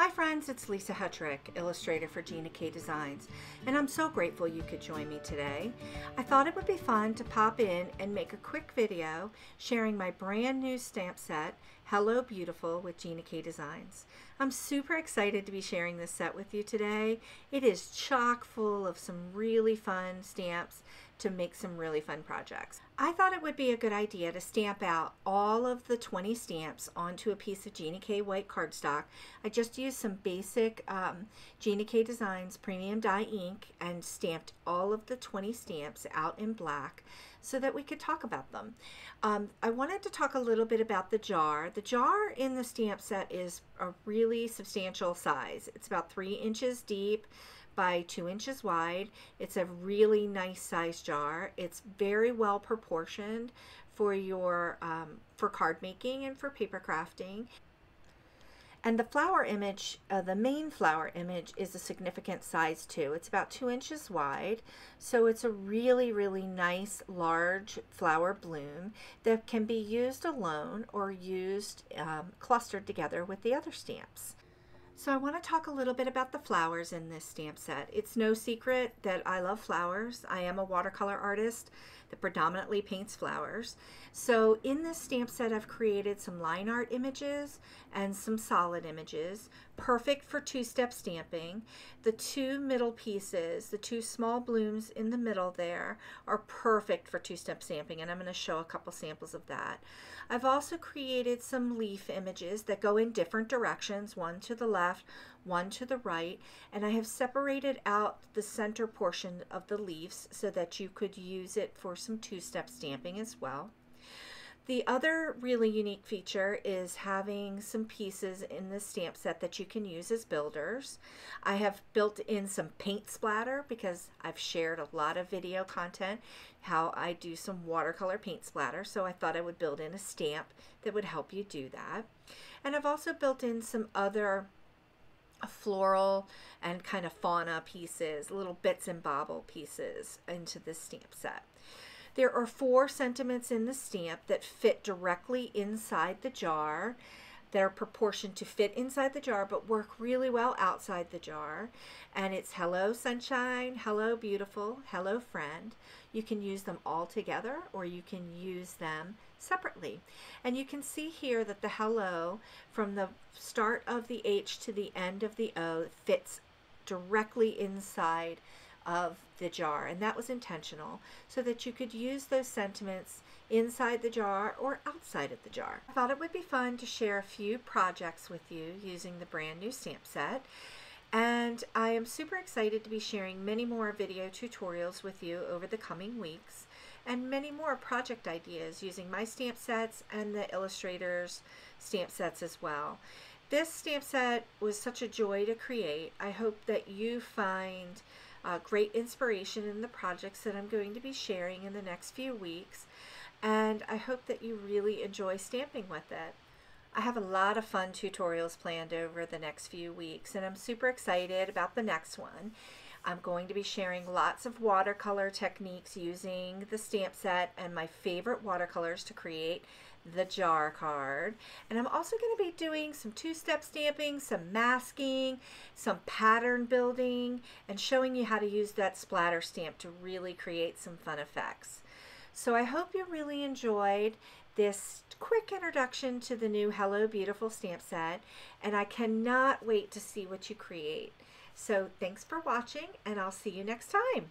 Hi friends, it's Lisa Hetrick, illustrator for Gina K Designs, and I'm so grateful you could join me today. I thought it would be fun to pop in and make a quick video sharing my brand new stamp set, Hello Beautiful with Gina K Designs. I'm super excited to be sharing this set with you today. It is chock full of some really fun stamps to make some really fun projects. I thought it would be a good idea to stamp out all of the 20 stamps onto a piece of Gina K white cardstock. I just used some basic Gina K Designs premium dye ink and stamped all of the 20 stamps out in black so that we could talk about them. I wanted to talk a little bit about the jar. The jar in the stamp set is a really substantial size. It's about 3 inches deep by 2 inches wide. It's a really nice size jar. It's very well proportioned for your for card making and for paper crafting. And the flower image, the main flower image, is a significant size too. It's about 2 inches wide, so it's a really, really nice large flower bloom that can be used alone or used clustered together with the other stamps. So I want to talk a little bit about the flowers in this stamp set. It's no secret that I love flowers. I am a watercolor artist that predominantly paints flowers. So in this stamp set I've created some line art images and some solid images, perfect for two-step stamping. The two middle pieces, the two small blooms in the middle there, are perfect for two-step stamping, and I'm going to show a couple samples of that. I've also created some leaf images that go in different directions, one to the left, one to the right, and I have separated out the center portion of the leaves so that you could use it for some two-step stamping as well. The other really unique feature is having some pieces in the stamp set that you can use as builders. I have built in some paint splatter because I've shared a lot of video content how I do some watercolor paint splatter, so I thought I would build in a stamp that would help you do that. And I've also built in some other floral and kind of fauna pieces, little bits and bobble pieces into this stamp set. There are 4 sentiments in the stamp that fit directly inside the jar. They're proportioned to fit inside the jar but work really well outside the jar. And it's hello sunshine, hello beautiful, hello friend. You can use them all together or you can use them separately. And you can see here that the hello from the start of the H to the end of the O fits directly inside of the jar, and that was intentional so that you could use those sentiments inside the jar or outside of the jar. I thought it would be fun to share a few projects with you using the brand new stamp set, and I am super excited to be sharing many more video tutorials with you over the coming weeks and many more project ideas using my stamp sets and the illustrators' stamp sets as well. This stamp set was such a joy to create. I hope that you find great inspiration in the projects that I'm going to be sharing in the next few weeks, and I hope that you really enjoy stamping with it. I have a lot of fun tutorials planned over the next few weeks, and I'm super excited about the next one. I'm going to be sharing lots of watercolor techniques using the stamp set and my favorite watercolors to create the jar card. And I'm also going to be doing some two-step stamping, some masking, some pattern building, and showing you how to use that splatter stamp to really create some fun effects. So I hope you really enjoyed this quick introduction to the new Hello Beautiful stamp set, and I cannot wait to see what you create. So thanks for watching, and I'll see you next time.